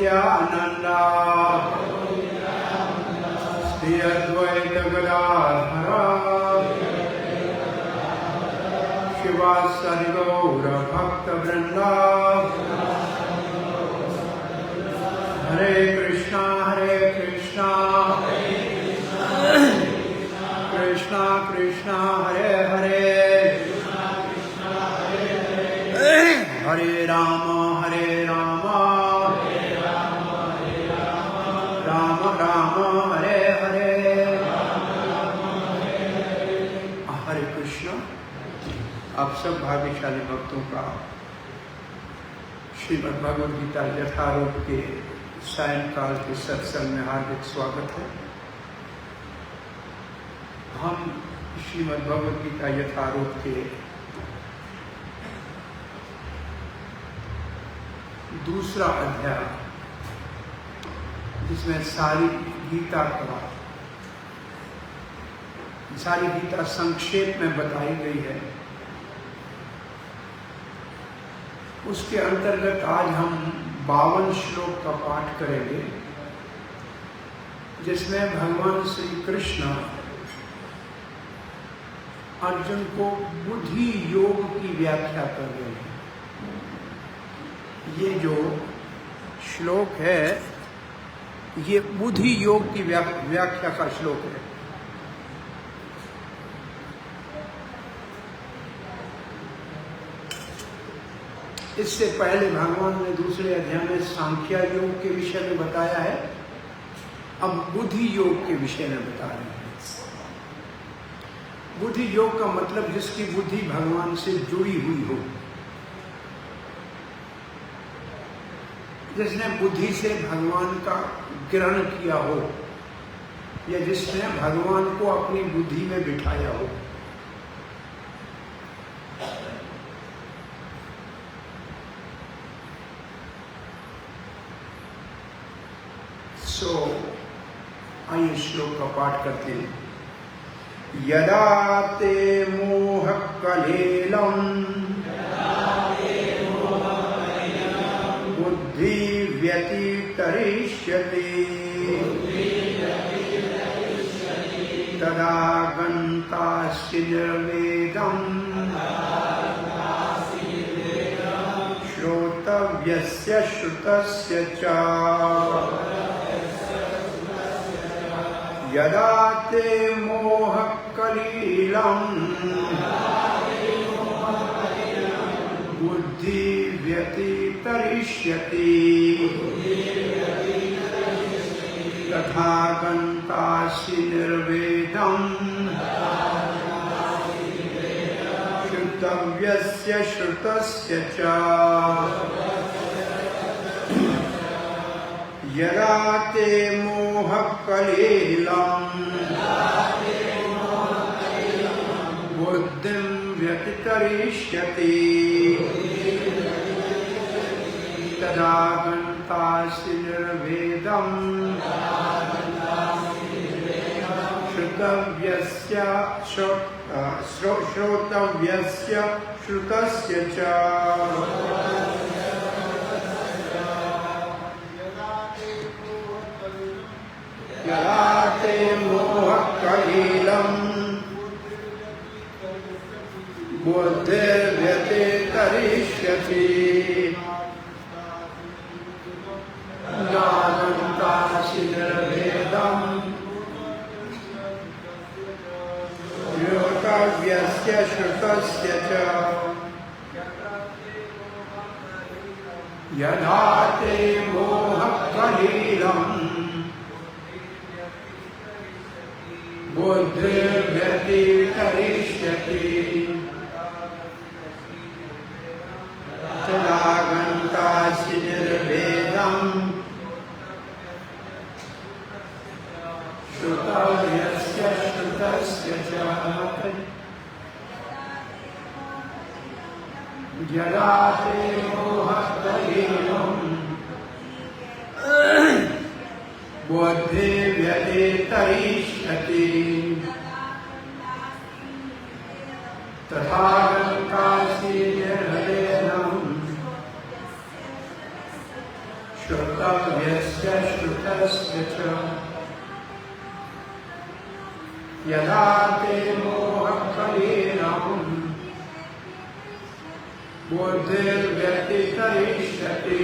नित्यानंदा श्री अद्वैत गदाधर शिवासादि गौर भक्त वृंदा हरे कृष्णा कृष्णा कृष्णा हरे हरे हरे राम राम राम हरे हरे। हरे कृष्ण। आप सब भाग्यशाली भक्तों का श्रीमद् भगवद गीता यथारूप के सायंकाल के सत्संग में हार्दिक स्वागत है। हम श्रीमद् भगवद गीता यथारूप के दूसरा अध्याय, जिसमें सारी गीता संक्षेप में बताई गई है, उसके अंतर्गत आज हम 52 श्लोक का पाठ करेंगे, जिसमें भगवान श्री कृष्ण अर्जुन को बुद्धि योग की व्याख्या कर रहे हैं। ये जो श्लोक है, ये बुद्धि योग की व्याख्या का श्लोक है। इससे पहले भगवान ने दूसरे अध्याय में सांख्य योग के विषय में बताया है, अब बुद्धि योग के विषय में बता रहे हैं। बुद्धि योग का मतलब जिसकी बुद्धि भगवान से जुड़ी हुई हो, जिसने बुद्धि से भगवान का ग्रहण किया हो, या जिसने भगवान को अपनी बुद्धि में बिठाया हो। आइए श्लोक का पाठ करते हैं। यदा ते मोह कलेलम बुद्धि व्यतितरिष्यति तदा गन्तासि निर्वेदम् श्रोतव्यस्य श्रुतस्य च। यदा ते मोह कलीलम् बुद्धि व्यतितरिष्यति तथा गन्तासि निर्वेदम् श्रोतव्यस्य श्रुतस्य च। यदा ते मोह कलीलम् बुद्धिं व्यतितरिष्यति तदा गन्तासि निर्वेदम् श्रोतव्यस्य श्रुतस्य च। यदा ते मोह कलीलम् बुद्धिर्व्यतितरिष्यति तदा गन्तासि निर्वेदम् श्रोतव्यस्य श्रुतस्य च। यदा ते मोह कलीलम् बुद्धिर्व्यतितरिष्यति तदा गन्तासि निर्वेदम् श्रोतव्यस्य श्रुतस्य च। यदा ते मोह कलीलम् बुद्धि व्यतितरिष्यति तथा गन्तासि निर्वेदम् श्रोतव्यस्य श्रुतस्य च यदा ते मोहकलीनं बुद्धिर्व्यतितरिष्यति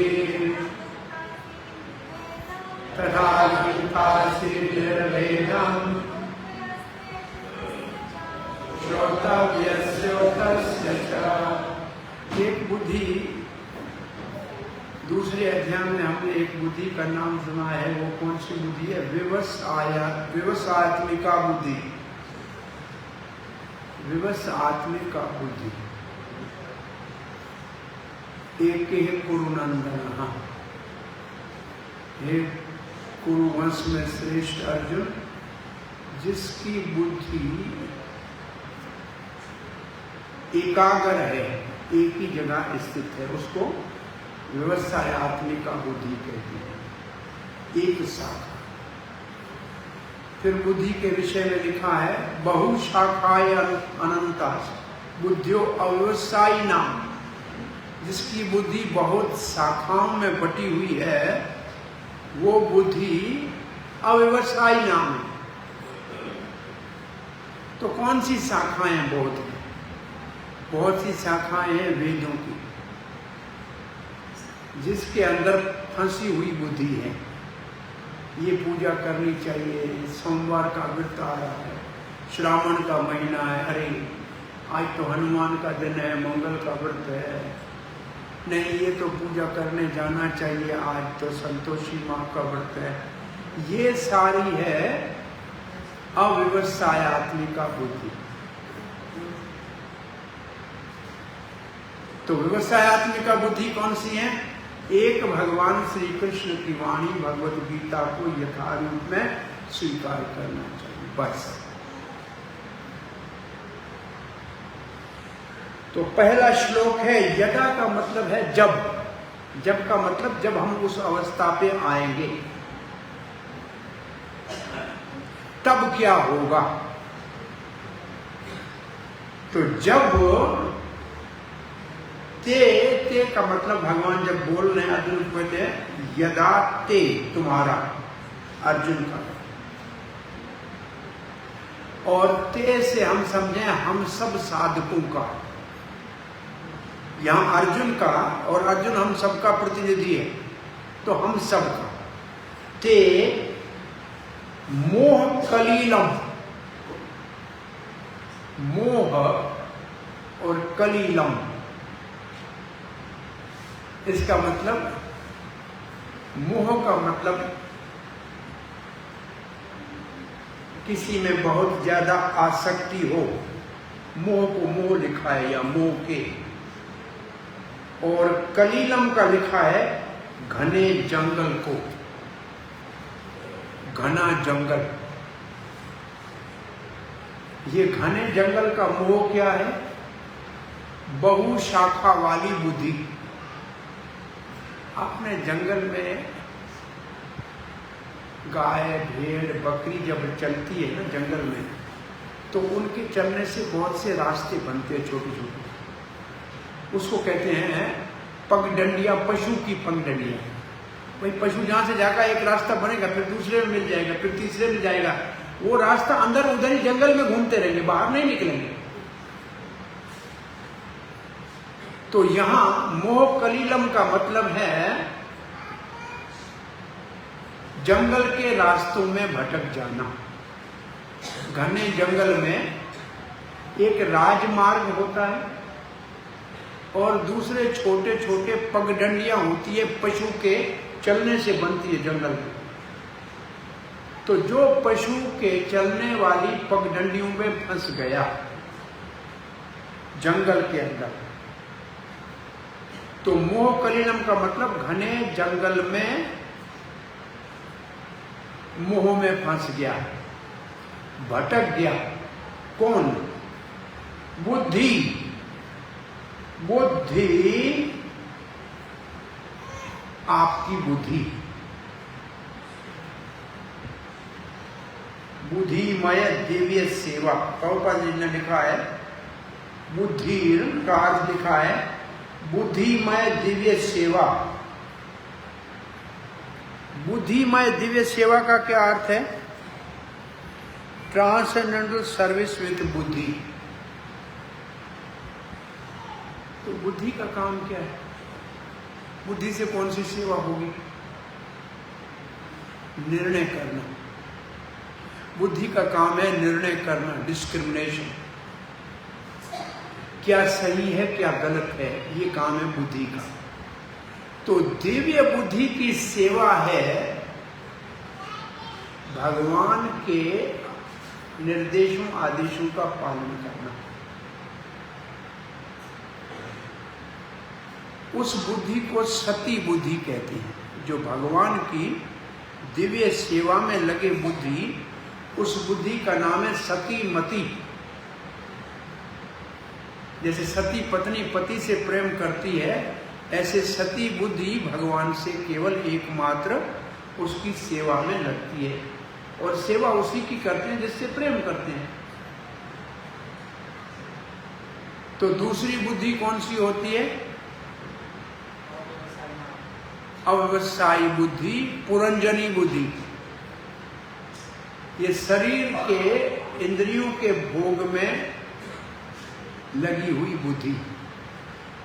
तथा गीतासि निर्वेदम् श्रोतव्यस्य च। एक बुद्धि, दूसरे अध्याय में हमने एक बुद्धि का नाम सुना है। वो कौन सी बुद्धि है? विवसात्मिका बुद्धि। विवसात्मिका बुद्धि। एक ही कुरुनंदन, हे कुरुवंश में श्रेष्ठ अर्जुन, जिसकी बुद्धि एकाग्र है, एक ही जगह स्थित है, उसको व्यवसायत्मिका बुद्धि कहते हैं। एक शाखा। फिर बुद्धि के विषय में लिखा है बहुशाखाय अनंता बुद्धियो अव्यवसायी नाम। जिसकी बुद्धि बहुत शाखाओं में बटी हुई है, वो बुद्धि अव्यवसायी नाम है। तो कौन सी शाखाएं हैं? बहुत सी शाखाएं हैं वेदों की, जिसके अंदर फंसी हुई बुद्धि है। ये पूजा करनी चाहिए, सोमवार का व्रत आ रहा है, श्रावण का महीना है, अरे आज तो हनुमान का दिन है, मंगल का व्रत है, नहीं ये तो पूजा करने जाना चाहिए, आज तो संतोषी माँ का व्रत है। ये सारी है अव्यवसायत्मिका बुद्धि। तो व्यवसायत्मिका बुद्धि कौन सी है? एक भगवान श्री कृष्ण की वाणी भगवत गीता को यथारूप में स्वीकार करना चाहिए, बस। तो पहला श्लोक है यदा का मतलब है जब। जब का मतलब जब हम उस अवस्था पे आएंगे तब क्या होगा। तो जब ते का मतलब भगवान जब बोल रहे हैं अर्जुन को कहते हैं यदा ते, तुम्हारा, अर्जुन का। और ते से हम समझें हम सब साधकों का। यहां अर्जुन का, और अर्जुन हम सबका प्रतिनिधि है, तो हम सब का। ते मोह कलीलम, मोह और कलीलम, इसका मतलब, मोह का मतलब किसी में बहुत ज्यादा आसक्ति हो, मोह को मोह लिखा है या मोह के। और कलीलम का लिखा है घने जंगल को, घना जंगल। ये घने जंगल का मोह क्या है? बहुशाखा वाली बुद्धि। आपने जंगल में गाय, भेड़, बकरी जब चलती है ना जंगल में, तो उनके चलने से बहुत से रास्ते बनते हैं छोटे छोटे। उसको कहते हैं पगडंडिया, पशु की पगडंडिया। भाई पशु जहां से जाएगा एक रास्ता बनेगा, फिर दूसरे में मिल जाएगा, फिर तीसरे में जाएगा। वो रास्ता अंदर उधर ही जंगल में घूमते रहेंगे, बाहर नहीं निकलेंगे। तो यहां मोह कलीलम का मतलब है जंगल के रास्तों में भटक जाना। घने जंगल में एक राजमार्ग होता है और दूसरे छोटे छोटे पगडंडियां होती है, पशु के चलने से बनती है जंगल में। तो जो पशु के चलने वाली पगडंडियों में फंस गया जंगल के अंदर, तो मोह कलीलम का मतलब घने जंगल में मोह में फंस गया, भटक गया। कौन? बुद्धि। बुद्धि, आपकी बुद्धि, बुद्धिमय दिव्य सेवा। प्रभुपाद जी ने लिखा है बुद्धि का अर्थ लिखा है बुद्धिमय दिव्य सेवा। बुद्धिमय दिव्य सेवा का क्या अर्थ है? ट्रांसेंडेंटल सर्विस विद बुद्धि। तो बुद्धि का काम क्या है? बुद्धि से कौन सी सेवा होगी? निर्णय करना। बुद्धि का काम है निर्णय करना, डिस्क्रिमिनेशन, क्या सही है क्या गलत है, ये काम है बुद्धि का। तो दिव्य बुद्धि की सेवा है भगवान के निर्देशों आदेशों का पालन करना। उस बुद्धि को सती बुद्धि कहते हैं, जो भगवान की दिव्य सेवा में लगे बुद्धि, उस बुद्धि का नाम है सती मति। जैसे सती पत्नी पति से प्रेम करती है, ऐसे सती बुद्धि भगवान से केवल एकमात्र उसकी सेवा में लगती है, और सेवा उसी की करते हैं जिससे प्रेम करते हैं। तो दूसरी बुद्धि कौन सी होती है? अव्यवसायी बुद्धि, पुरंजनी बुद्धि। ये शरीर के इंद्रियों के भोग में लगी हुई बुद्धि।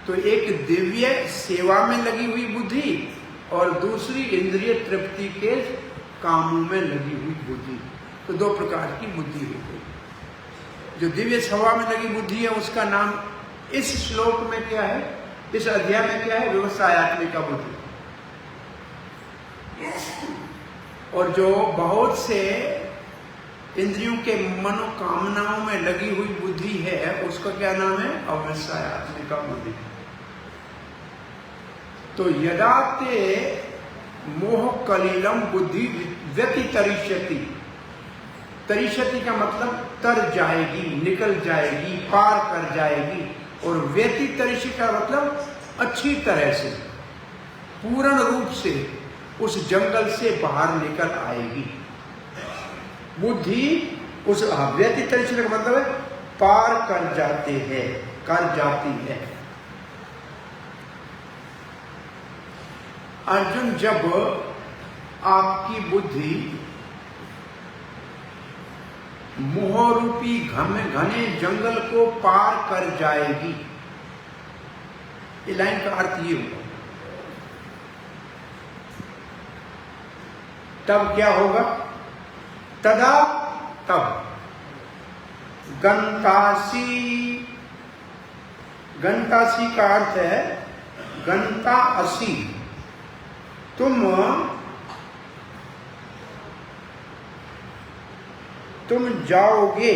तो एक दिव्य सेवा में लगी हुई बुद्धि और दूसरी इंद्रिय तृप्ति के कामों में लगी हुई बुद्धि। तो दो प्रकार की बुद्धि हो गई। जो दिव्य सेवा में लगी बुद्धि है उसका नाम इस श्लोक में क्या है, इस अध्याय में क्या है? व्यवसायत्मिका बुद्धि। और जो बहुत से इंद्रियों के मनोकामनाओं में लगी हुई बुद्धि है उसका क्या नाम है? अव्यवसायत्मिका बुद्धि। तो यदा ते मोह कलिलम बुद्धि व्यतितरिष्यति। तरिष्यति का मतलब तर जाएगी, निकल जाएगी, पार कर जाएगी। और व्यतितरिष्य का मतलब अच्छी तरह से, पूर्ण रूप से उस जंगल से बाहर निकल आएगी। बुद्धि उस व्यतितरिष्य का मतलब है पार कर जाते हैं, कर जाती है। अर्जुन, जब आपकी बुद्धि मोहरूपी घने जंगल को पार कर जाएगी, ये लाइन का अर्थ ये होगा, तब क्या होगा? तदा तब गंतासी। गंतासी का अर्थ है गंता असी। तुम जाओगे,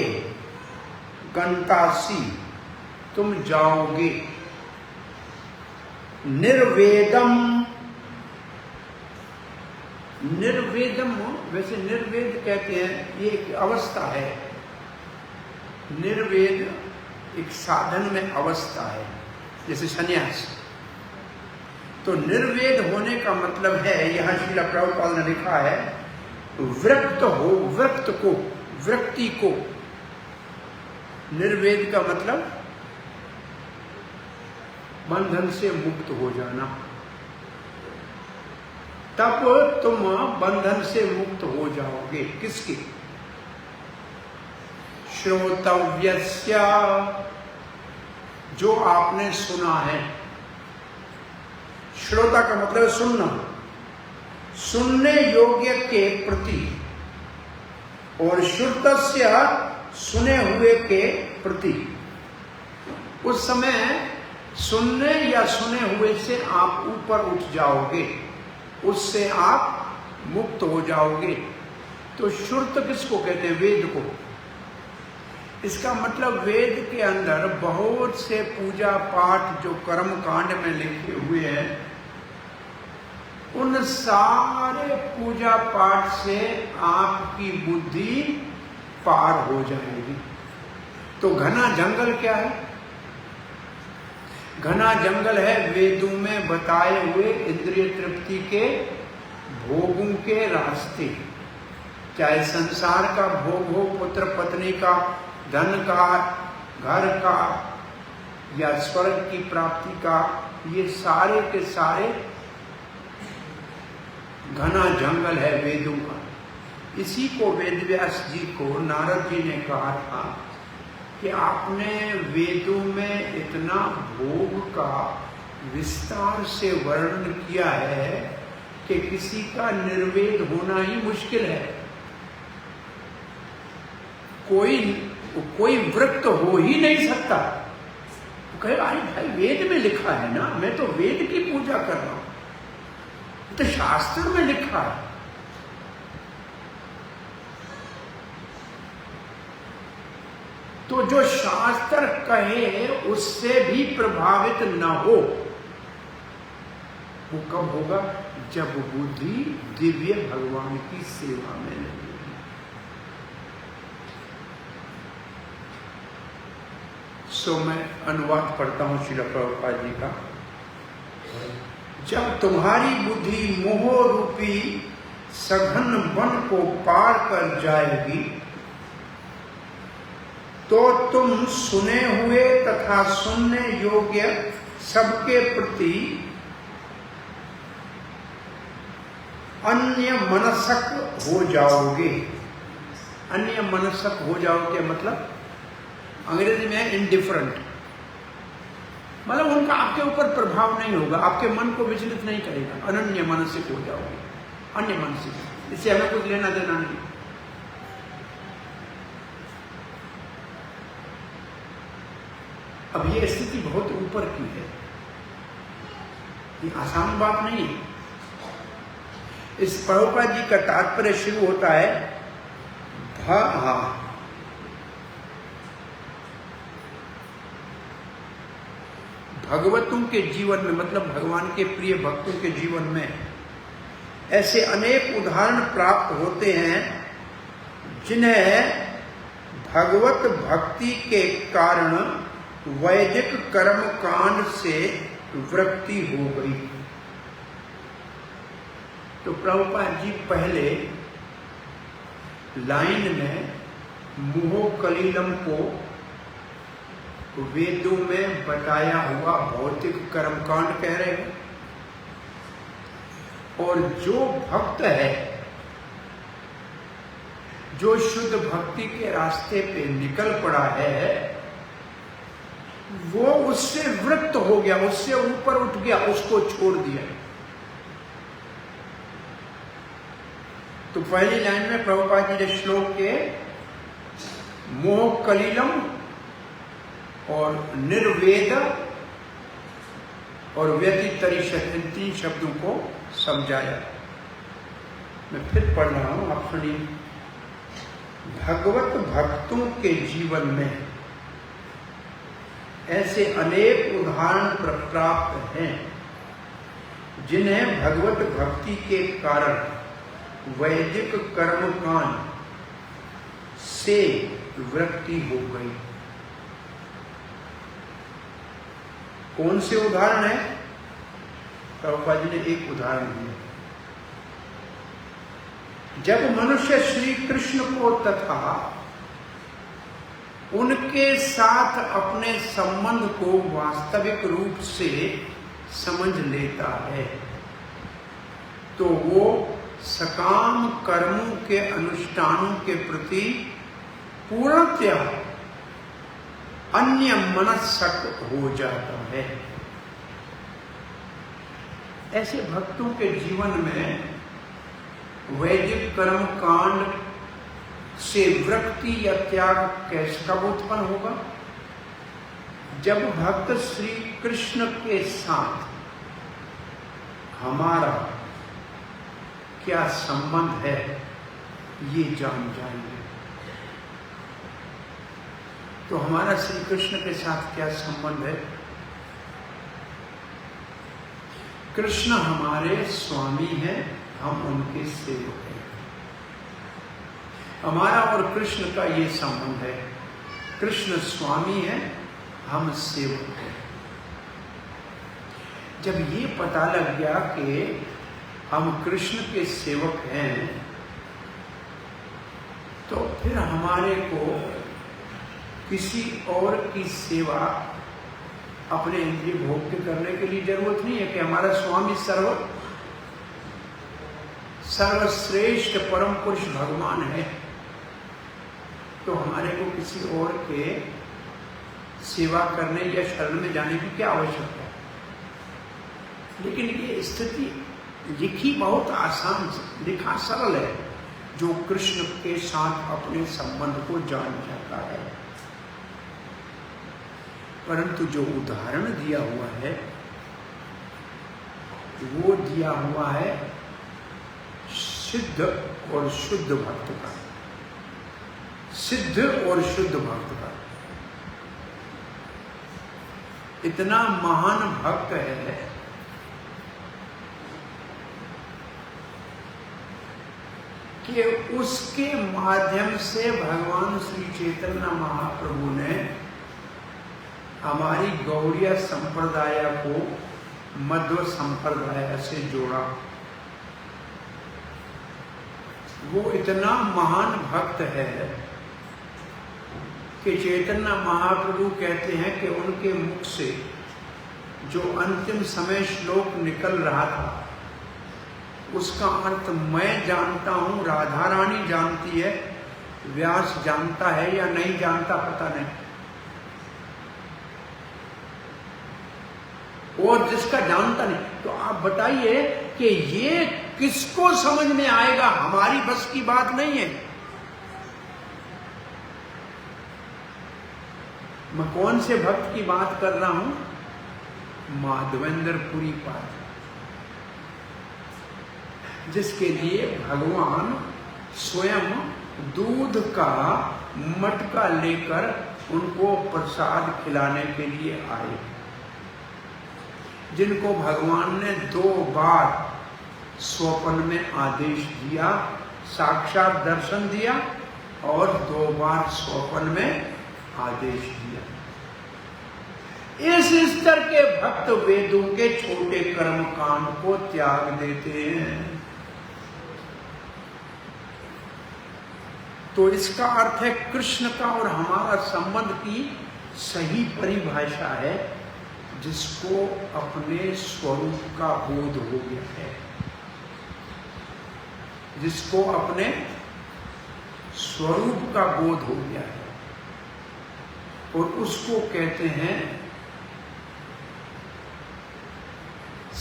गंतासी तुम जाओगे। निर्वेदम। निर्वेदम वैसे निर्वेद कहते हैं, ये एक अवस्था है। निर्वेद एक साधन में अवस्था है, जैसे संन्यास। तो निर्वेद होने का मतलब है, यहां श्रील प्रभुपाद ने लिखा है, विरक्त हो, विरक्त को, वृत्ति को। निर्वेद का मतलब बंधन से मुक्त हो जाना। तब तुम बंधन से मुक्त हो जाओगे। किसके? श्रोतव्यस्य, जो आपने सुना है। श्रोता का मतलब सुनना, सुनने योग्य के प्रति, और श्रुतस्य सुने हुए के प्रति। उस समय सुनने या सुने हुए से आप ऊपर उठ जाओगे, उससे आप मुक्त हो जाओगे। तो श्रुत किसको कहते हैं? वेद को। इसका मतलब वेद के अंदर बहुत से पूजा पाठ जो कर्म कांड में लिखे हुए हैं, उन सारे पूजा पाठ से आपकी बुद्धि पार हो जाएगी। तो घना जंगल क्या है? घना जंगल है वेदों में बताए हुए इंद्रिय तृप्ति के भोगों के रास्ते। चाहे संसार का भोग हो, पुत्र पत्नी का, धन का, घर का, या स्वर्ग की प्राप्ति का, ये सारे के सारे घना जंगल है वेदों का। इसी को वेदव्यास जी को नारद जी ने कहा था कि आपने वेदों में इतना भोग का विस्तार से वर्णन किया है कि किसी का निर्वेद होना ही मुश्किल है। कोई वृत्त हो ही नहीं सकता। कहे भाई वेद में लिखा है ना, मैं तो वेद की पूजा कर रहा हूं, तो शास्त्र में लिखा है। तो जो शास्त्र कहे उससे भी प्रभावित न हो, वो कब होगा? जब बुद्धि दिव्य भगवान की सेवा में लगेगी। सो मैं अनुवाद पढ़ता हूं श्रील प्रभुपाद जी का। जब तुम्हारी बुद्धि मोह रूपी सघन वन को पार कर जाएगी तो तुम सुने हुए तथा सुनने योग्य सबके प्रति अन्य मनसक हो जाओगे। अन्य मनसक हो जाओगे मतलब अंग्रेजी में इंडिफरेंट, मतलब उनका आपके ऊपर प्रभाव नहीं होगा, आपके मन को विचलित नहीं करेगा। अनन्य मनसिक हो जाओगे, अन्य मनसिक, इससे हमें कुछ लेना देना नहीं। अब ये स्थिति बहुत ऊपर की है, ये आसान बात नहीं है। इस प्रभुपाद जी का तात्पर्य शुरू होता है भगवतों के जीवन में, मतलब भगवान के प्रिय भक्तों के जीवन में ऐसे अनेक उदाहरण प्राप्त होते हैं जिन्हें भगवत भक्ति के कारण वैदिक कर्म कांड से वृत्ति हो गई। तो प्रभुपाद जी पहले लाइन में मोह कलीलम को वेदों में बताया हुआ भौतिक कर्मकांड कह रहे हैं, और जो भक्त है, जो शुद्ध भक्ति के रास्ते पे निकल पड़ा है, वो उससे वृत्त हो गया, उससे ऊपर उठ गया, उसको छोड़ दिया। तो पहली लाइन में प्रभुपाद जी ने श्लोक के मोह कलीलम और निर्वेद और व्यतितरिषत्, इन 3 शब्दों को समझाया। मैं फिर पढ़ रहा हूं, आप सुनिए। भगवत भक्तों के जीवन में ऐसे अनेक उदाहरण प्राप्त हैं जिन्हें भगवत भक्ति के कारण वैदिक कर्मकांड से वृत्ति हो गई। कौन से उदाहरण है? प्रभुपाद जी ने एक उदाहरण दिया। जब मनुष्य श्री कृष्ण को तथा उनके साथ अपने संबंध को वास्तविक रूप से समझ लेता है तो वो सकाम कर्मों के अनुष्ठानों के प्रति पूर्णतया अन्य मनस्क हो जाता है। ऐसे भक्तों के जीवन में वैदिक कर्म कांड से वृत्ति या त्याग कैसे कब उत्पन्न होगा? जब भक्त श्री कृष्ण के साथ हमारा क्या संबंध है ये जान जाएंगे। तो हमारा श्री कृष्ण के साथ क्या संबंध है? कृष्ण हमारे स्वामी हैं, हम उनके सेवक हैं। हमारा और कृष्ण का ये संबंध है। कृष्ण स्वामी है, हम सेवक हैं। जब ये पता लग गया कि हम कृष्ण के सेवक हैं तो फिर हमारे को किसी और की सेवा अपने इंद्रिय भोग के करने के लिए जरूरत नहीं है कि हमारा स्वामी सर्व सर्वश्रेष्ठ परम पुरुष भगवान है, तो हमारे को किसी और के सेवा करने या शरण में जाने की क्या आवश्यकता है। लेकिन ये स्थिति लिखी बहुत आसान, लिखा सरल है, जो कृष्ण के साथ अपने संबंध को जान जाता है। परंतु जो उदाहरण दिया हुआ है वो दिया हुआ है सिद्ध और शुद्ध भक्त का, सिद्ध और शुद्ध भक्त का। इतना महान भक्त है कि उसके माध्यम से भगवान श्री चैतन्य महाप्रभु ने हमारी गौड़ीय संप्रदाय को मध्व संप्रदाय से जोड़ा। वो इतना महान भक्त है कि चैतन्य महाप्रभु कहते हैं कि उनके मुख से जो अंतिम समय श्लोक निकल रहा था उसका अर्थ मैं जानता हूं, राधा रानी जानती है, व्यास जानता है या नहीं जानता पता नहीं। और जिसका जानता नहीं, तो आप बताइए कि ये किसको समझ में आएगा? हमारी बस की बात नहीं है। मैं कौन से भक्त की बात कर रहा हूं? माधवेंद्रपुरी पाद, जिसके लिए भगवान स्वयं दूध का मटका लेकर उनको प्रसाद खिलाने के लिए आए, जिनको भगवान ने 2 बार स्वप्न में आदेश दिया, साक्षात दर्शन दिया और 2 बार स्वप्न में आदेश दिया। इस स्तर के भक्त वेदों के छोटे कर्म कांड को त्याग देते हैं। तो इसका अर्थ है कृष्ण का और हमारा संबंध की सही परिभाषा है जिसको अपने स्वरूप का बोध हो गया है, जिसको अपने स्वरूप का बोध हो गया है, और उसको कहते हैं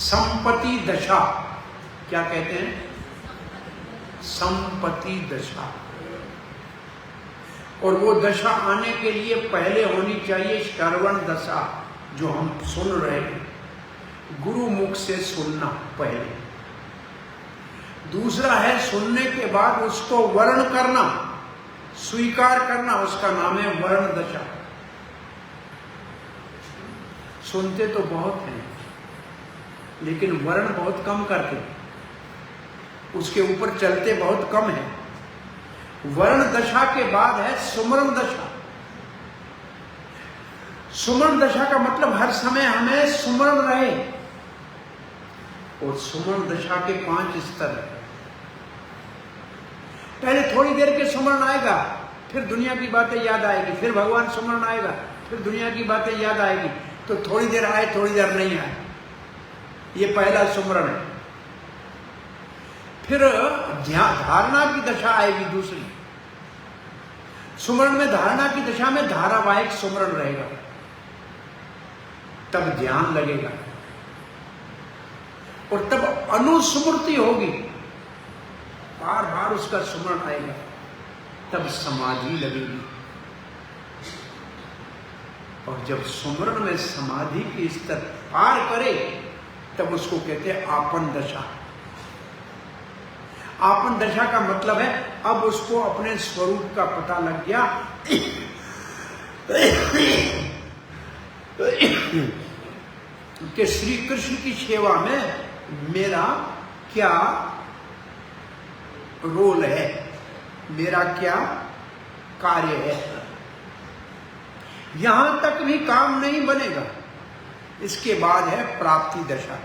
संपत्ति दशा। क्या कहते हैं? संपत्ति दशा। और वो दशा आने के लिए पहले होनी चाहिए श्रवण दशा, जो हम सुन रहे हैं, गुरु मुख से सुनना पहले। दूसरा है सुनने के बाद उसको वर्ण करना, स्वीकार करना, उसका नाम है वर्ण दशा। सुनते तो बहुत हैं लेकिन वर्ण बहुत कम करते, उसके ऊपर चलते बहुत कम है। वर्ण दशा के बाद है सुमरण दशा। सुमरण दशा का मतलब हर समय हमें सुमरण रहे, और सुमरण दशा के 5 स्तर है। पहले थोड़ी देर के सुमरण आएगा, फिर दुनिया की बातें याद आएगी, फिर भगवान सुमरण आएगा, फिर दुनिया की बातें याद आएगी। तो थोड़ी देर आए, थोड़ी देर नहीं आए, ये पहला सुमरण है। फिर धारणा की दशा आएगी दूसरी। सुमरण में धारणा की दशा में धारावाहिक सुमरण रहेगा, तब ध्यान लगेगा, और तब अनुस्मृति होगी, बार बार उसका सुमरण आएगा, तब समाधि लगेगी। और जब सुमरण में समाधि के स्तर पार करे तब उसको कहते हैं आपन दशा। आपन दशा का मतलब है अब उसको अपने स्वरूप का पता लग गया कि श्री कृष्ण की सेवा में मेरा क्या रोल है, मेरा क्या कार्य है। यहां तक भी काम नहीं बनेगा, इसके बाद है प्राप्ति दशा।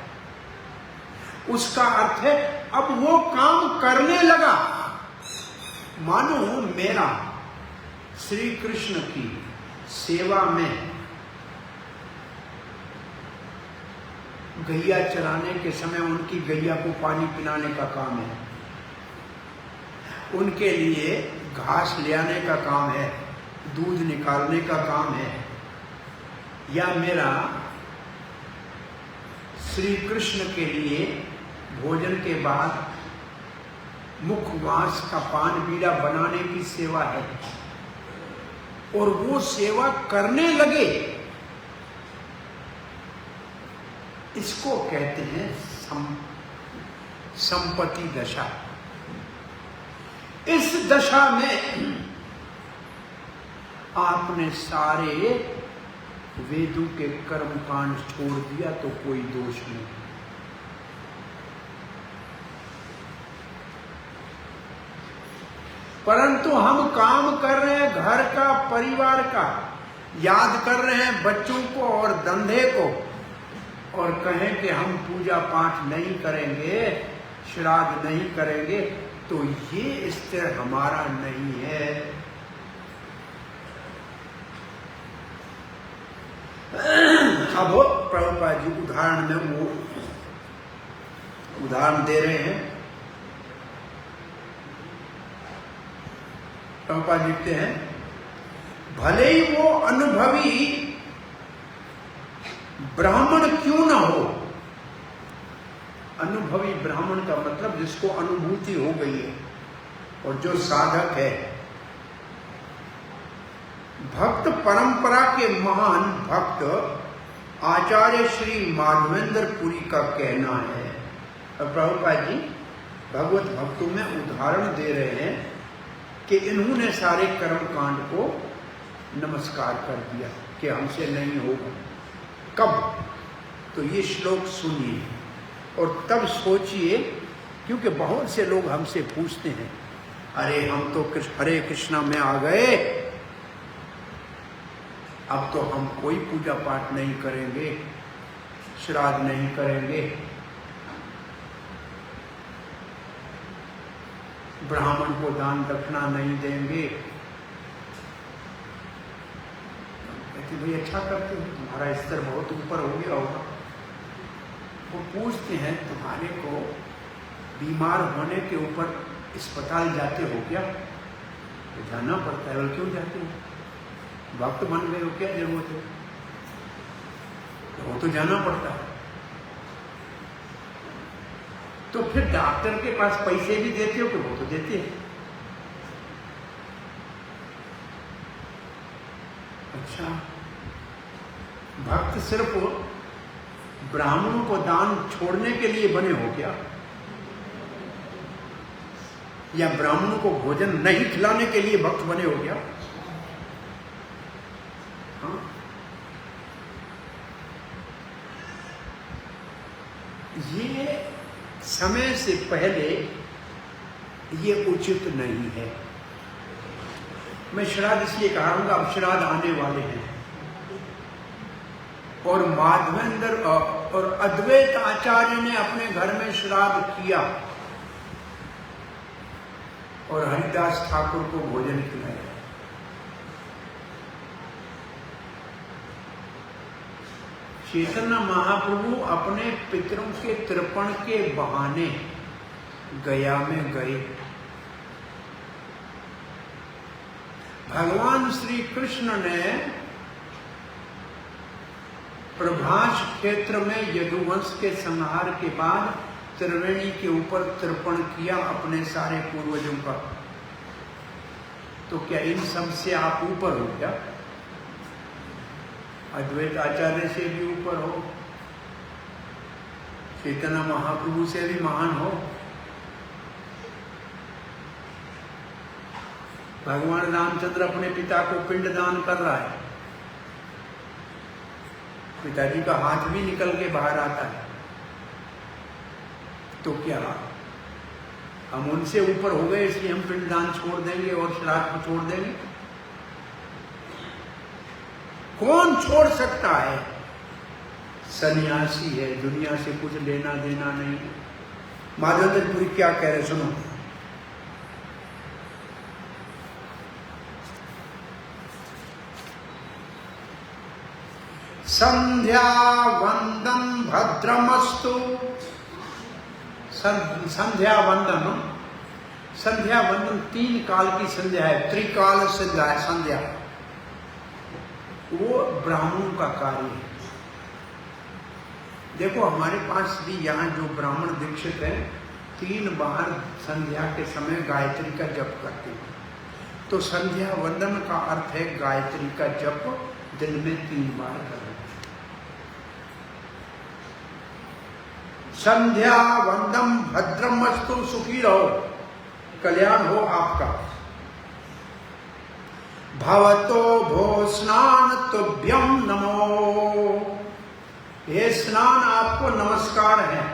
उसका अर्थ है अब वो काम करने लगा। मानो मेरा श्री कृष्ण की सेवा में गैया चराने के समय उनकी गैया को पानी पिलाने का काम है, उनके लिए घास ले आने का काम है, दूध निकालने का काम है, या मेरा श्री कृष्ण के लिए भोजन के बाद मुखवास का पान बीड़ा बनाने की सेवा है, और वो सेवा करने लगे, इसको कहते हैं संपत्ति दशा। इस दशा में आपने सारे वेदों के कर्मकांड छोड़ दिया तो कोई दोष नहीं। परंतु हम काम कर रहे हैं घर का, परिवार का, याद कर रहे हैं बच्चों को और धंधे को, और कहें कि हम पूजा पाठ नहीं करेंगे, श्राद्ध नहीं करेंगे, तो ये स्तर हमारा नहीं है। अब प्रभुपाद जी उदाहरण में वो उदाहरण दे रहे हैं। प्रभुपाद लिखते हैं, भले ही वो अनुभवी ब्राह्मण क्यों ना हो। अनुभवी ब्राह्मण का मतलब जिसको अनुभूति हो गई है और जो साधक है। भक्त परंपरा के महान भक्त आचार्य श्री माधवेंद्र पुरी का कहना है, और प्रभुपाद जी भगवत भक्तों में उदाहरण दे रहे हैं कि इन्होंने सारे कर्म कांड को नमस्कार कर दिया कि हमसे नहीं होगा। कब? तो ये श्लोक सुनिए और तब सोचिए, क्योंकि बहुत से लोग हमसे पूछते हैं, अरे हम तो हरे कृष्णा में आ गए, अब तो हम कोई पूजा पाठ नहीं करेंगे, श्राद्ध नहीं करेंगे, ब्राह्मण को दान दक्षिणा नहीं देंगे। कहते भाई अच्छा करते हो, तुम्हारा स्तर बहुत ऊपर हो गया होगा। वो पूछते हैं, तुम्हारे को बीमार होने के ऊपर अस्पताल जाते हो क्या? तो जाना पड़ता है। क्यों जाते हो? भक्त बन गए हो, क्या जरूरत है? तो वो तो जाना पड़ता है। तो फिर डॉक्टर के पास पैसे भी देते हो कि? वो तो देते हैं। अच्छा, भक्त सिर्फ ब्राह्मणों को दान छोड़ने के लिए बने हो क्या? या ब्राह्मणों को भोजन नहीं खिलाने के लिए भक्त बने हो क्या? हाँ? ये समय से पहले ये उचित नहीं है। मैं श्राद्ध इसलिए कहा हूं, अब श्राद्ध आने वाले हैं, और माधवेंद्र और अद्वैत आचार्य ने अपने घर में श्राद्ध किया और हरिदास ठाकुर को भोजन खिलाया। चैतन्य महाप्रभु अपने पितरों के तर्पण के बहाने गया में गए। भगवान श्री कृष्ण ने प्रभास क्षेत्र में यदुवंश के संहार के बाद त्रिवेणी के ऊपर तर्पण किया अपने सारे पूर्वजों का। तो क्या इन सब से आप ऊपर हो क्या? अद्वैत आचार्य से भी ऊपर हो, चैतन्य महाप्रभु से भी महान हो। भगवान रामचंद्र अपने पिता को पिंड दान कर रहा है, पिताजी का हाथ भी निकल के बाहर आता है। तो क्या हम उनसे ऊपर हो गए इसलिए हम पिंड दान छोड़ देंगे और श्राद्ध को छोड़ देंगे? कौन छोड़ सकता है? सन्यासी है, दुनिया से कुछ लेना देना नहीं। माधवेंद्र पुरी क्या कह रहे सुनो। संध्या वंदन भद्रमस्तु। संध्या वंदन संध्या वंदन 3 काल की संध्या है, त्रिकाल संध्या है। संध्या वो ब्राह्मणों का कार्य है। देखो हमारे पास भी यहाँ जो ब्राह्मण दीक्षित है 3 बार संध्या के समय गायत्री का जप करते हैं। तो संध्या वंदन का अर्थ है गायत्री का जप दिन में 3 बार करना। संध्या वंदम भद्रमस्तु, सुखी रहो, कल्याण हो आपका। भवतो भो स्नान तुभ्यम नमो, ये स्नान आपको नमस्कार है।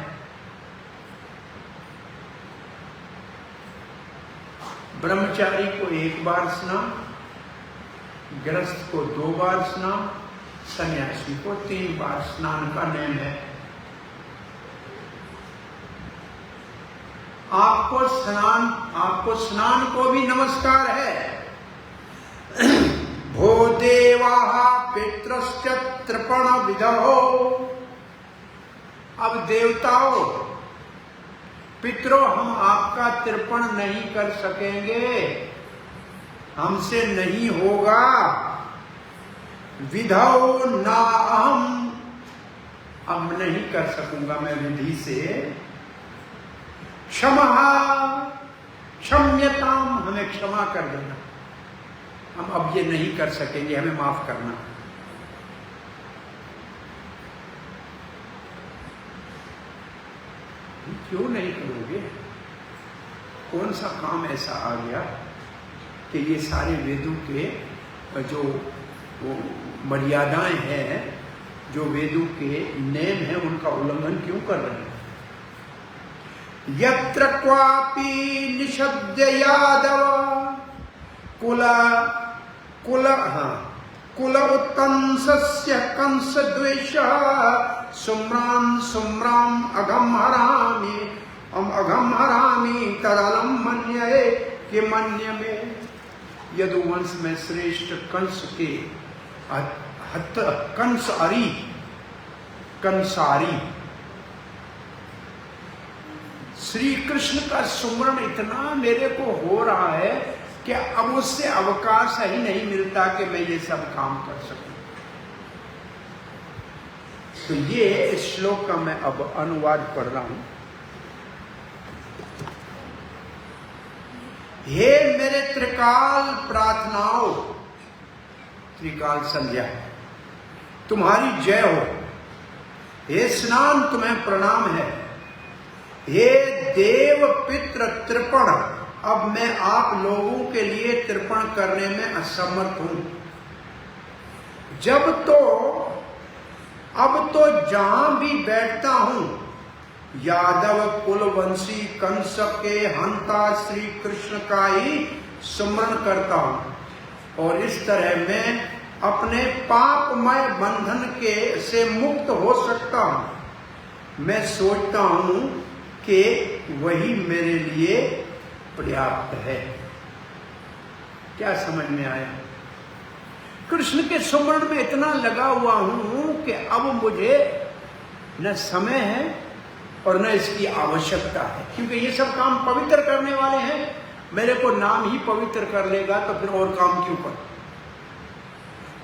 ब्रह्मचारी को 1 बार स्नान, गृहस्थ को 2 बार स्नान, सन्यासी को 3 बार स्नान का नियम है। आपको स्नान को भी नमस्कार है। भो देवाः पितरश्च तृपण विदो, अब देवताओं पितरों हम आपका तर्पण नहीं कर सकेंगे, हमसे नहीं होगा। विधौ ना अहम, अब नहीं कर सकूंगा मैं विधि से। क्षमा क्षम्यताम, हमें क्षमा कर देना, हम अब ये नहीं कर सकेंगे, हमें माफ करना। क्यों नहीं करोगे? कौन सा काम ऐसा आ गया कि ये सारे वेदों के जो मर्यादाएं हैं, जो वेदों के नियम हैं, उनका उल्लंघन क्यों कर रहे हैं? यत्र क्वापि निषद्य यादव कुल उत्कंसस्य कंस द्वेष सुम्राम अघम हरामि तदलम मन्ये कि मन्य में। यदुवंश में श्रेष्ठ कंस के कंसारी श्री कृष्ण का सुमरण इतना मेरे को हो रहा है कि अब उससे अवकाश ही नहीं मिलता कि मैं ये सब काम कर सकूं। तो ये इस श्लोक का मैं अब अनुवाद पढ़ रहा हूं। हे मेरे त्रिकाल प्रार्थनाओं, त्रिकाल संध्या तुम्हारी जय हो। हे स्नान तुम्हें प्रणाम है। हे देव पितृ तर्पण, अब मैं आप लोगों के लिए तर्पण करने में असमर्थ हूं। अब तो जहां भी बैठता हूं यादव कुलवंशी कंस के हंता श्री कृष्ण का ही स्मरण करता हूं, और इस तरह मैं अपने पापमय बंधन से मुक्त हो सकता हूं। मैं सोचता हूं कि वही मेरे लिए पर्याप्त है। क्या समझ में आया? कृष्ण के स्मरण में इतना लगा हुआ हूं कि अब मुझे न समय है और न इसकी आवश्यकता है, क्योंकि ये सब काम पवित्र करने वाले हैं। मेरे को नाम ही पवित्र कर लेगा तो फिर और काम क्यों कर?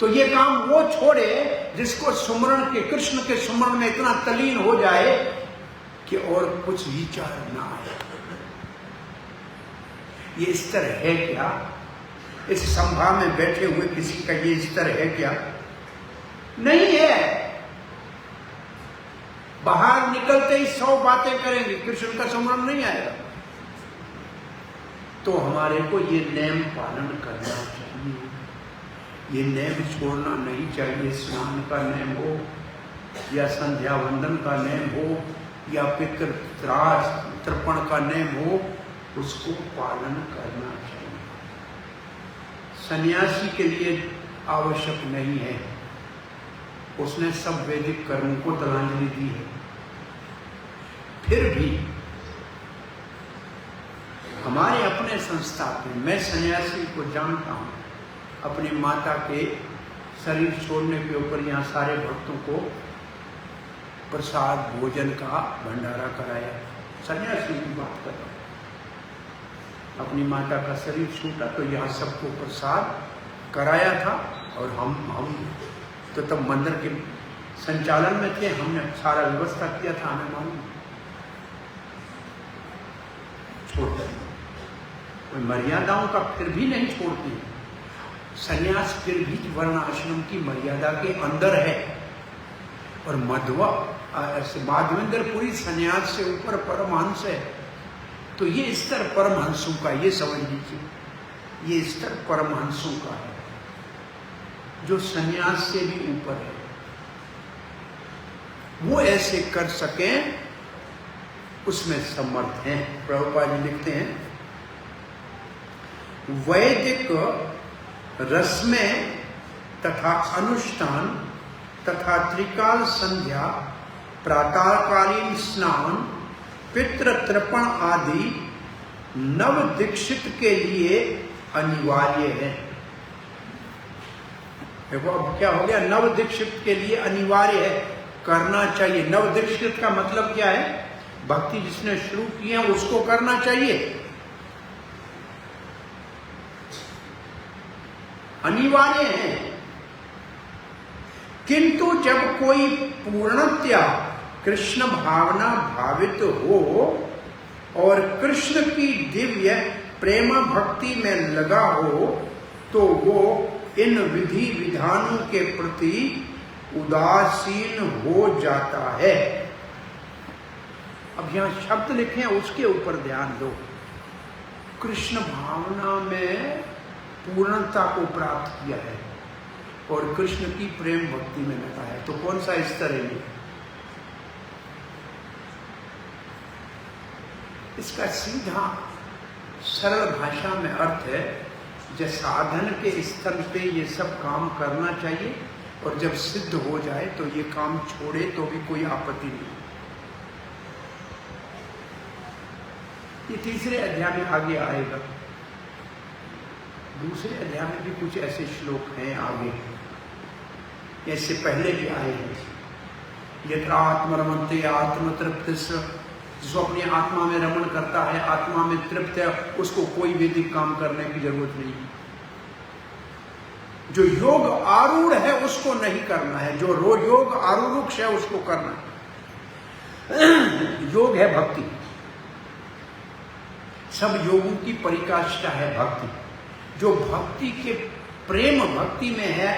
तो ये काम वो छोड़े जिसको सुमरण के, कृष्ण के सुमरण में इतना तल्लीन हो जाए कि और कुछ विचार ना आए। ये स्तर है क्या? इस सभा में बैठे हुए किसी का ये स्तर है क्या? नहीं है। बाहर निकलते ही 100 बातें करेंगे, कृष्ण का स्मरण नहीं आएगा। तो हमारे को ये नियम पालन करना चाहिए, ये नियम छोड़ना नहीं चाहिए। स्नान का नियम हो या संध्या वंदन का नियम हो या पितृ तर्पण का नियम हो, उसको पालन करना चाहिए। सन्यासी के लिए आवश्यक नहीं है, उसने सब वैदिक कर्मों को तिलांजलि दी है। फिर भी हमारे अपने संस्था में, मैं सन्यासी को जानता हूं, अपनी माता के शरीर छोड़ने के ऊपर यहाँ सारे भक्तों को प्रसाद भोजन का भंडारा कराया। सन्यासी की बात कर रहा हूं। अपनी माता का शरीर छूटा तो यहाँ सबको प्रसाद कराया था। और हम तो तब मंदिर के संचालन में थे, हमने सारा व्यवस्था किया था, हमें मालूम। छोड़ते कोई मर्यादाओं का फिर भी नहीं छोड़ती। संन्यास फिर भी वर्ण आश्रम की मर्यादा के अंदर है। और माधवेंद्रपुरी संन्यास से ऊपर परमहंस है। तो ये स्तर परमहंसों का, ये समझ लीजिए, ये स्तर परमहंसों का है जो संन्यास से भी ऊपर है। वो ऐसे कर सकें उसमें समर्थ हैं। प्रभुपाद जी लिखते हैं, वैदिक रस्में तथा अनुष्ठान तथा त्रिकाल संध्या, प्रातःकालीन स्नान, पितृ तर्पण आदि नव दीक्षित के लिए अनिवार्य है। देखो अब क्या हो गया, नव दीक्षित के लिए अनिवार्य है, करना चाहिए। नव दीक्षित का मतलब क्या है? भक्ति जिसने शुरू की है उसको करना चाहिए, अनिवार्य है। किंतु जब कोई पूर्णतया कृष्ण भावना भावित हो और कृष्ण की दिव्य प्रेम भक्ति में लगा हो तो वो इन विधि विधानों के प्रति उदासीन हो जाता है। अब यहां शब्द लिखे हैं, उसके ऊपर ध्यान दो। कृष्ण भावना में पूर्णता को प्राप्त किया है और कृष्ण की प्रेम भक्ति में लगा है, तो कौन सा स्तर है ये? इसका सीधा सरल भाषा में अर्थ है, जब साधन के स्तर पे ये सब काम करना चाहिए और जब सिद्ध हो जाए तो ये काम छोड़े तो भी कोई आपत्ति नहीं। ये तीसरे अध्याय में आगे आएगा। दूसरे अध्याय में भी कुछ ऐसे श्लोक हैं आगे, इससे पहले भी आए हैं। यत्र आत्मरमन्ते आत्मतृप्त, जिसको अपनी आत्मा में रमण करता है, आत्मा में तृप्त है, उसको कोई वैदिक काम करने की जरूरत नहीं। जो योग आरूढ़ है उसको नहीं करना है, जो योग आरूढ़ है उसको करना है। योग है भक्ति, सब योगों की परिकाष्ठा है भक्ति। जो भक्ति के प्रेम भक्ति में है,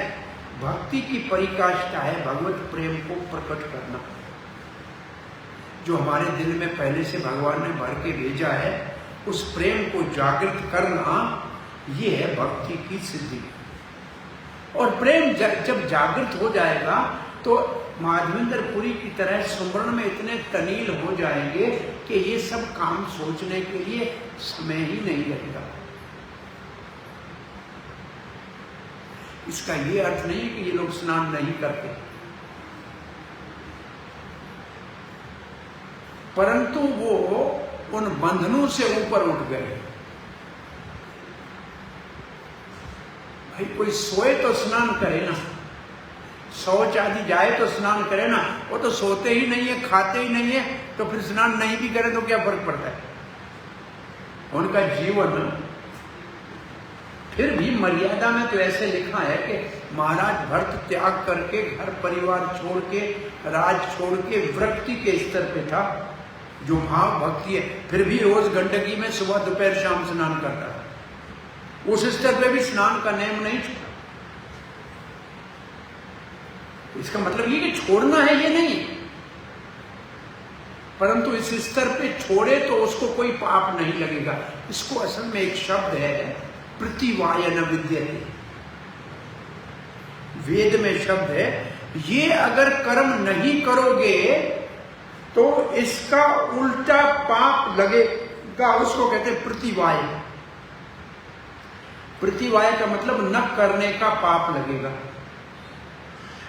भक्ति की परिकाष्ठा है भगवत प्रेम को प्रकट करना। जो हमारे दिल में पहले से भगवान ने भर के भेजा है, उस प्रेम को जागृत करना, ये है भक्ति की सिद्धि। और प्रेम जब जागृत हो जाएगा तो माधवेंद्रपुरी की तरह सुमरण में इतने तनील हो जाएंगे कि ये सब काम सोचने के लिए समय ही नहीं रहेगा। इसका ये अर्थ नहीं है कि ये लोग स्नान नहीं करते, परंतु वो उन बंधनों से ऊपर उठ गए। भाई कोई सोए तो स्नान करे ना, शौच आदि जाए तो स्नान करे ना। वो तो सोते ही नहीं है, खाते ही नहीं है, तो फिर स्नान नहीं भी करे तो क्या फर्क पड़ता है? उनका जीवन फिर भी मर्यादा में तो ऐसे लिखा है कि महाराज भरत त्याग करके घर परिवार छोड़ के, राज छोड़ के वृत्ति के स्तर पे था, जो भाव भक्ति है, फिर भी रोज गंडकी में सुबह दोपहर शाम स्नान करता था। उस स्तर पे भी स्नान का नियम नहीं छोड़ा। इसका मतलब ये कि छोड़ना है ये नहीं, परंतु इस स्तर पे छोड़े तो उसको कोई पाप नहीं लगेगा। इसको असल में एक शब्द है प्रतिवायन विद्यते, वेद में शब्द है। ये अगर कर्म नहीं करोगे तो इसका उल्टा पाप लगेगा, उसको कहते हैं प्रतिवाय। प्रतिवाय का मतलब न करने का पाप लगेगा।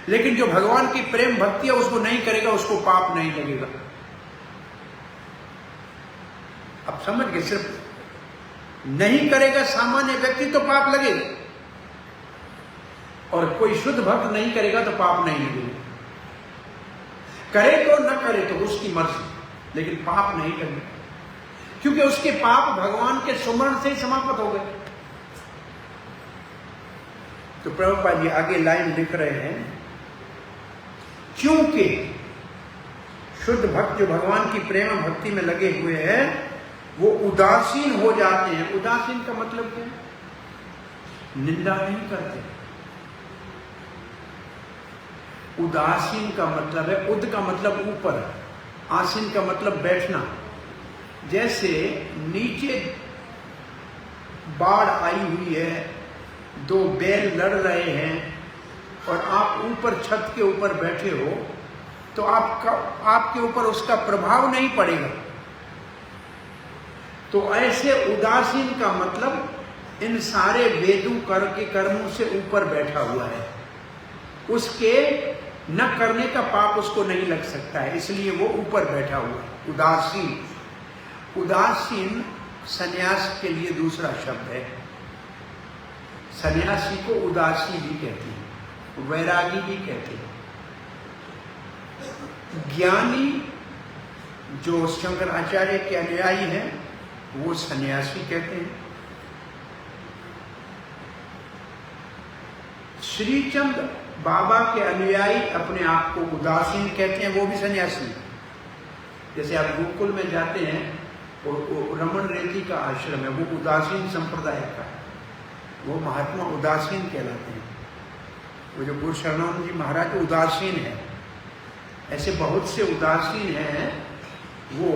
लेकिन जो भगवान की प्रेम भक्ति है उसको नहीं करेगा, उसको पाप नहीं लगेगा। अब समझ गए? सिर्फ नहीं करेगा सामान्य व्यक्ति तो पाप लगेगा, और कोई शुद्ध भक्त नहीं करेगा तो पाप नहीं लगेगा। करे तो न करे तो उसकी मर्जी, लेकिन पाप नहीं लगेगा। क्योंकि उसके पाप भगवान के सुमरण से ही समाप्त हो गए। तो प्रभुपाद जी आगे लाइन लिख रहे हैं, क्योंकि शुद्ध भक्त जो भगवान की प्रेम भक्ति में लगे हुए हैं वो उदासीन हो जाते हैं। उदासीन का मतलब क्या है? निंदा नहीं करते। उदासीन का मतलब है, उद का मतलब ऊपर, आसीन का मतलब बैठना। जैसे नीचे बाढ़ आई हुई है, दो बैल लड़ रहे हैं और आप ऊपर छत के ऊपर बैठे हो, तो आपके ऊपर उसका प्रभाव नहीं पड़ेगा। तो ऐसे उदासीन का मतलब इन सारे वेदों के कर्मों से ऊपर बैठा हुआ है, उसके न करने का पाप उसको नहीं लग सकता है, इसलिए वो ऊपर बैठा हुआ है। उदासीन, उदासीन सन्यास के लिए दूसरा शब्द है। सन्यासी को उदासी भी कहते हैं, वैरागी भी कहते हैं। ज्ञानी जो शंकराचार्य के अनुयायी हैं वो सन्यासी कहते हैं। श्रीचंद बाबा के अनुयायी अपने आप को उदासीन कहते हैं, वो भी सन्यासी। जैसे आप गोकुल में जाते हैं और रमन रेती का आश्रम है, वो उदासीन संप्रदाय का है, वो महात्मा उदासीन कहलाते हैं। वो जो गुरु शरणानंद जी महाराज उदासीन है, ऐसे बहुत से उदासीन हैं, वो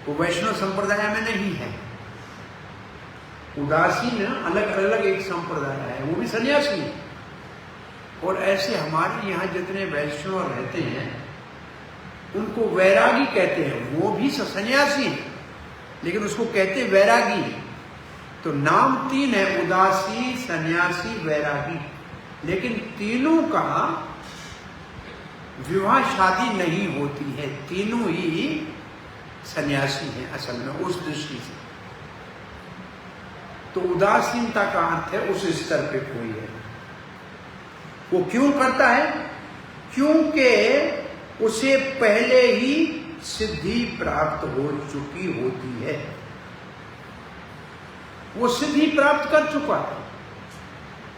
वैष्णव संप्रदाय में नहीं है। उदासीन अलग अलग एक संप्रदाय है, वो भी सन्यासी है। और ऐसे हमारे यहाँ जितने वैष्णव रहते हैं उनको वैरागी कहते हैं, वो भी सन्यासी हैं, लेकिन उसको कहते वैरागी। तो नाम तीन है, उदासी, सन्यासी, वैरागी, लेकिन तीनों का विवाह शादी नहीं होती है, तीनों ही सन्यासी हैं असल में उस दृष्टि से। तो उदासीनता का अर्थ है उस स्तर पे कोई है। वो क्यों करता है? क्योंकि उसे पहले ही सिद्धि प्राप्त हो चुकी होती है, वो सिद्धि प्राप्त कर चुका है।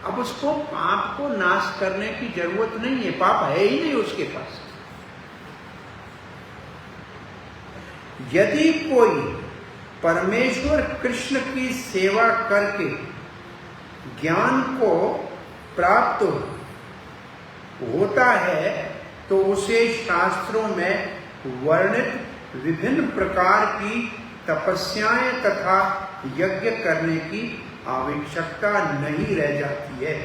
अब उसको पाप को नाश करने की जरूरत नहीं है, पाप है ही नहीं उसके पास। यदि कोई परमेश्वर कृष्ण की सेवा करके ज्ञान को प्राप्त होता है तो उसे शास्त्रों में वर्णित विभिन्न प्रकार की तपस्याएं तथा यज्ञ करने की आवश्यकता नहीं रह जाती है।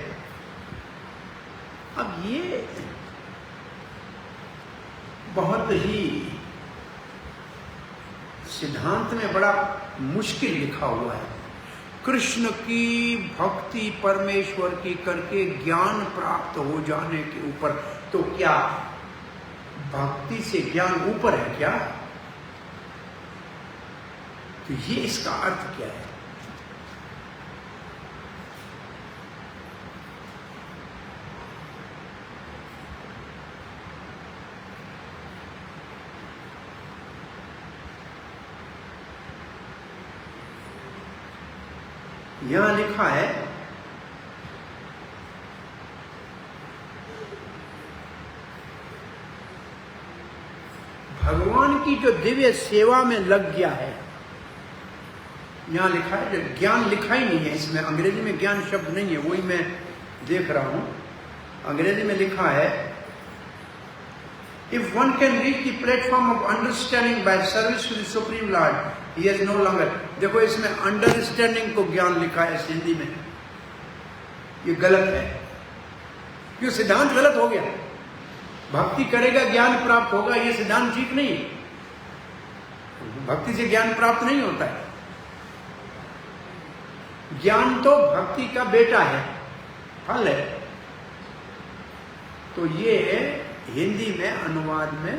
अब ये बहुत ही सिद्धांत में बड़ा मुश्किल लिखा हुआ है। कृष्ण की भक्ति परमेश्वर की करके ज्ञान प्राप्त हो जाने के ऊपर, तो क्या भक्ति से ज्ञान ऊपर है क्या? तो ये इसका अर्थ क्या है? यहां लिखा है भगवान की जो दिव्य सेवा में लग गया है। यहां लिखा है, जो ज्ञान लिखा ही नहीं है इसमें, अंग्रेजी में ज्ञान शब्द नहीं है, वही मैं देख रहा हूं। अंग्रेजी में लिखा है, if one can reach the platform of understanding by service to the supreme lord, he is no longer. देखो इसमें अंडरस्टैंडिंग को ज्ञान लिखा है हिंदी में, ये गलत है, क्यों? सिद्धांत गलत हो गया। भक्ति करेगा ज्ञान प्राप्त होगा, ये सिद्धांत ठीक नहीं। भक्ति से ज्ञान प्राप्त नहीं होता है। ज्ञान तो भक्ति का बेटा है, फल है। तो ये हिंदी में अनुवाद में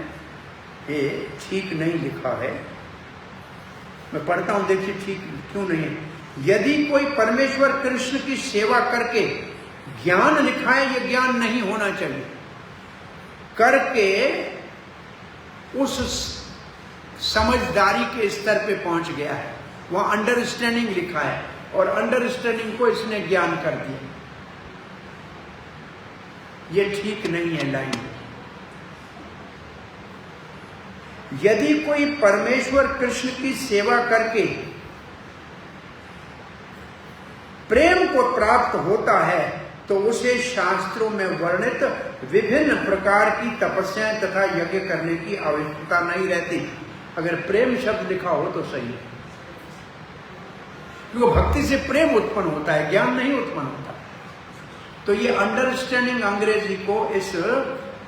ये ठीक नहीं लिखा है। मैं पढ़ता हूं, देखिए ठीक क्यों नहीं है। यदि कोई परमेश्वर कृष्ण की सेवा करके ज्ञान लिखा है, ये ज्ञान नहीं होना चाहिए। करके उस समझदारी के स्तर पे पहुंच गया है। वहां अंडरस्टैंडिंग लिखा है और अंडरस्टैंडिंग को इसने ज्ञान कर दिया। ये ठीक नहीं है लाइन। यदि कोई परमेश्वर कृष्ण की सेवा करके प्रेम को प्राप्त होता है तो उसे शास्त्रों में वर्णित विभिन्न प्रकार की तपस्याएं तथा यज्ञ करने की आवश्यकता नहीं रहती। अगर प्रेम शब्द लिखा हो तो सही है, क्योंकि भक्ति से प्रेम उत्पन्न होता है, ज्ञान नहीं उत्पन्न होता। तो ये अंडरस्टैंडिंग अंग्रेजी को इस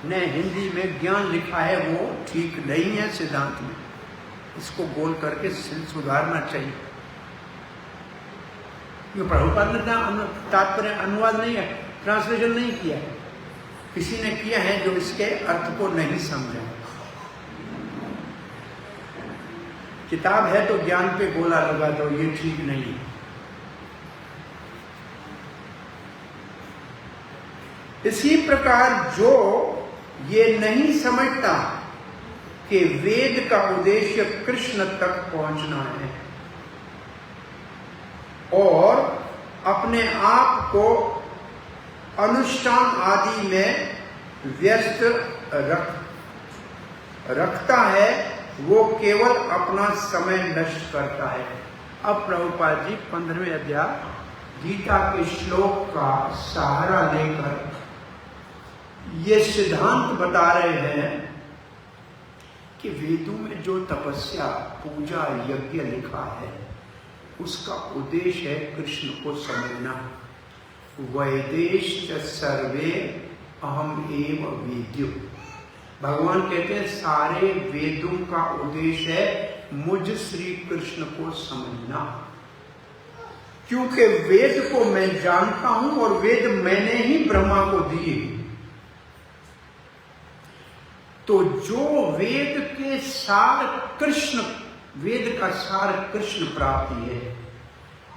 ने हिंदी में ज्ञान लिखा है, वो ठीक नहीं है सिद्धांत में। इसको गोल करके सुधारना चाहिए। प्रभुपाद ने तात्पर्य अनुवाद नहीं है, ट्रांसलेशन नहीं किया है, किसी ने किया है जो इसके अर्थ को नहीं समझा। किताब है तो ज्ञान पे गोला लगा दो, ये ठीक नहीं है। इसी प्रकार जो ये नहीं समझता कि वेद का उद्देश्य कृष्ण तक पहुंचना है और अपने आप को अनुष्ठान आदि में व्यस्त रखता है, वो केवल अपना समय नष्ट करता है। अब प्रभुपाद जी 15वें अध्याय गीता के श्लोक का सहारा लेकर ये सिद्धांत बता रहे हैं कि वेदों में जो तपस्या, पूजा, यज्ञ लिखा है उसका उद्देश्य है कृष्ण को समझना। वैदेश्च सर्वे अहम एव वेद्यो। भगवान कहते हैं सारे वेदों का उद्देश्य है मुझ श्री कृष्ण को समझना, क्योंकि वेद को मैं जानता हूं और वेद मैंने ही ब्रह्मा को दिए। तो जो वेद के सार कृष्ण, वेद का सार कृष्ण प्राप्ति है,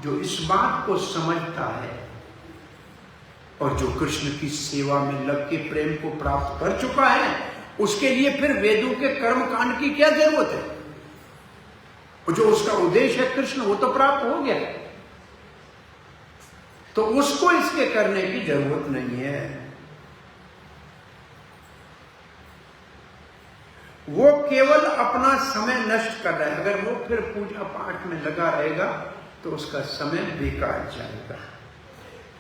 जो इस बात को समझता है और जो कृष्ण की सेवा में लग के प्रेम को प्राप्त कर चुका है, उसके लिए फिर वेदों के कर्म कांड की क्या जरूरत है? और जो उसका उद्देश्य है कृष्ण, वो तो प्राप्त हो गया, तो उसको इसके करने की जरूरत नहीं है। वो केवल अपना समय नष्ट कर रहा है। अगर वो फिर पूजा पाठ में लगा रहेगा तो उसका समय बेकार जाएगा।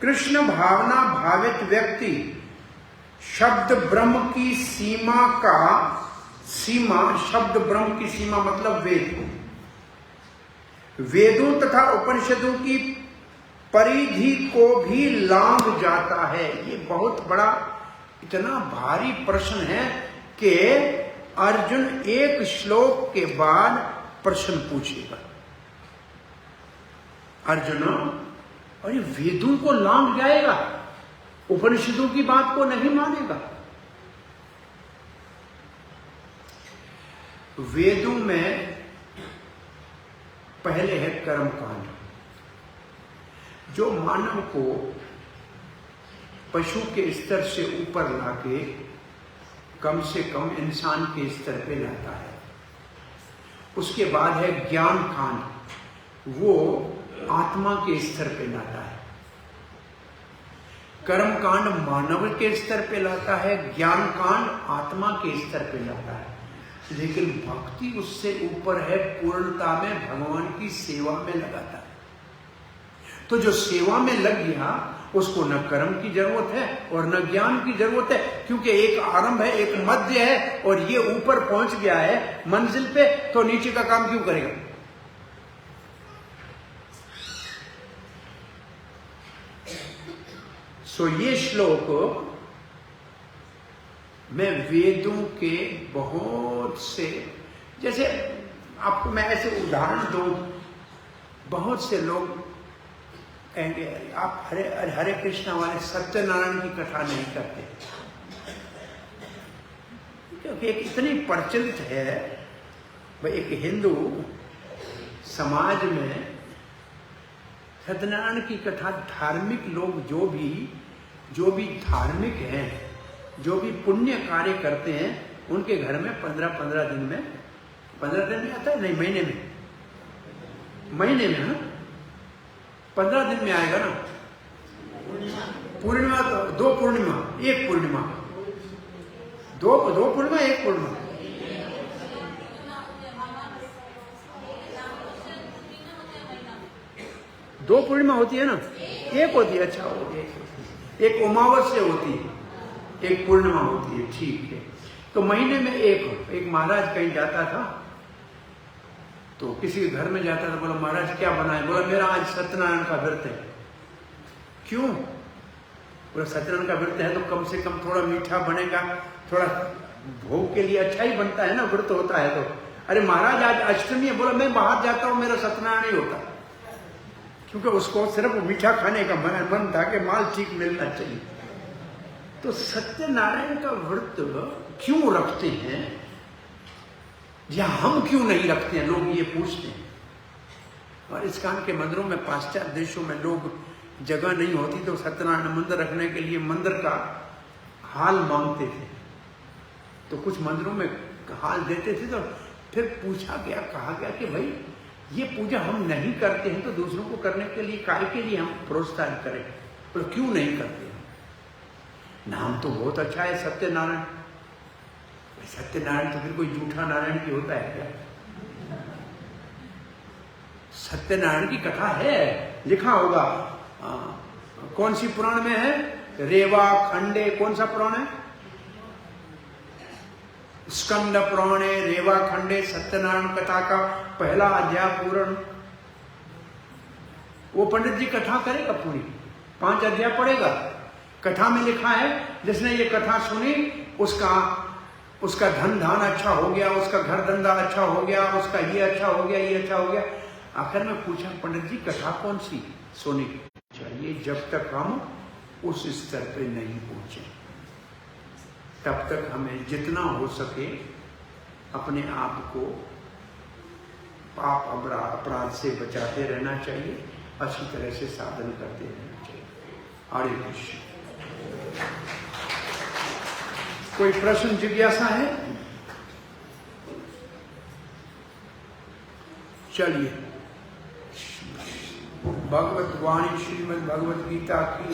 कृष्ण भावना भावित व्यक्ति शब्द ब्रह्म की सीमा शब्द ब्रह्म की सीमा मतलब वेदों तथा उपनिषदों की परिधि को भी लांघ जाता है। ये बहुत बड़ा, इतना भारी प्रश्न है कि अर्जुन एक श्लोक के बाद प्रश्न पूछेगा। अर्जुन, और ये वेदों को लांघ जाएगा, उपनिषदों की बात को नहीं मानेगा। वेदों में पहले है कर्म कांड, जो मानव को पशु के स्तर से ऊपर लाके कम से कम इंसान के स्तर पे लाता है। उसके बाद है ज्ञान कांड, वो आत्मा के स्तर पे लाता है। कर्म कांड मानव के स्तर पे लाता है, ज्ञान कांड आत्मा के स्तर पे लाता है। लेकिन भक्ति उससे ऊपर है, पूर्णता में भगवान की सेवा में लगाता है। तो जो सेवा में लग गया उसको न कर्म की जरूरत है और न ज्ञान की जरूरत है, क्योंकि एक आरंभ है, एक मध्य है, और ये ऊपर पहुंच गया है मंजिल पे, तो नीचे का काम क्यों करेगा? सो ये श्लोक में वेदों के बहुत से, जैसे आपको मैं ऐसे उदाहरण दूं, बहुत से लोग कहेंगे आप हरे कृष्णा वाले सत्यनारायण की कथा नहीं करते, क्योंकि एक इतनी प्रचलित है भाई। एक हिंदू समाज में सत्यनारायण की कथा, धार्मिक लोग जो भी धार्मिक हैं, जो भी पुण्य कार्य करते हैं, उनके घर में 15-15 दिन में 15 दिन में आता है? नहीं, महीने में। महीने में है, 15 दिन में आएगा ना। पूर्णिमा तो 2 पूर्णिमा, 1 पूर्णिमा, 2 पूर्णिमा, 1 पूर्णिमा। दो पूर्णिमा होती है ना, एक होती है। अच्छा, एक अमावस्या होती है, एक पूर्णिमा होती है, ठीक है। तो महीने में एक महाराज कहीं जाता था, तो किसी के घर में जाता था, बोला महाराज क्या बनाए? बोला मेरा आज सत्यनारायण का व्रत है। क्यों? बोला सत्यनारायण का व्रत है तो कम से कम थोड़ा मीठा बनेगा, थोड़ा भोग के लिए अच्छा ही बनता है ना, व्रत होता है तो। अरे महाराज आज अष्टमी है। बोला मैं बाहर जाता हूँ, मेरा सत्यनारायण ही होता, क्योंकि उसको सिर्फ मीठा खाने का मन था कि माल ठीक मिलना चाहिए। तो सत्यनारायण का व्रत क्यों रखते हैं या हम क्यों नहीं रखते हैं, लोग ये पूछते हैं। और इस्कॉन के मंदिरों में, पाश्चात्य देशों में लोग जगह नहीं होती तो सत्यनारायण मंदिर रखने के लिए मंदिर का हाल मांगते थे। तो कुछ मंदिरों में हाल देते थे, तो फिर पूछा गया, कहा गया कि भाई ये पूजा हम नहीं करते हैं तो दूसरों को करने के लिए, काय के लिए हम प्रोत्साहित करें? तो क्यों नहीं करते हैं? नाम तो बहुत अच्छा है सत्यनारायण। सत्यनारायण तो फिर कोई जूठा नारायण की होता है क्या? सत्यनारायण की कथा है, लिखा होगा। कौन सी पुराण में है? रेवा खंडे, कौन सा पुराण है? स्कंद पुराणे रेवा खंडे सत्यनारायण कथा का पहला अध्याय पूर्ण। वो पंडित जी कथा करेगा पूरी, 5 अध्याय पढ़ेगा। कथा में लिखा है जिसने ये कथा सुनी उसका धन धान अच्छा हो गया, उसका घर धंधा अच्छा हो गया, उसका ये अच्छा हो गया, ये अच्छा हो गया। आखिर में पूछा पंडित जी कथा कौन सी सुनी चाहिए? जब तक हम उस स्तर पे नहीं पहुंचे तब तक हमें जितना हो सके अपने आप को पाप अपराध से बचाते रहना चाहिए, अच्छी तरह से साधन करते रहना चाहिए। हरे कृष्ण। कोई प्रश्न जिज्ञासा है? चलिए, भगवत वाणी श्रीमद् भगवत गीता की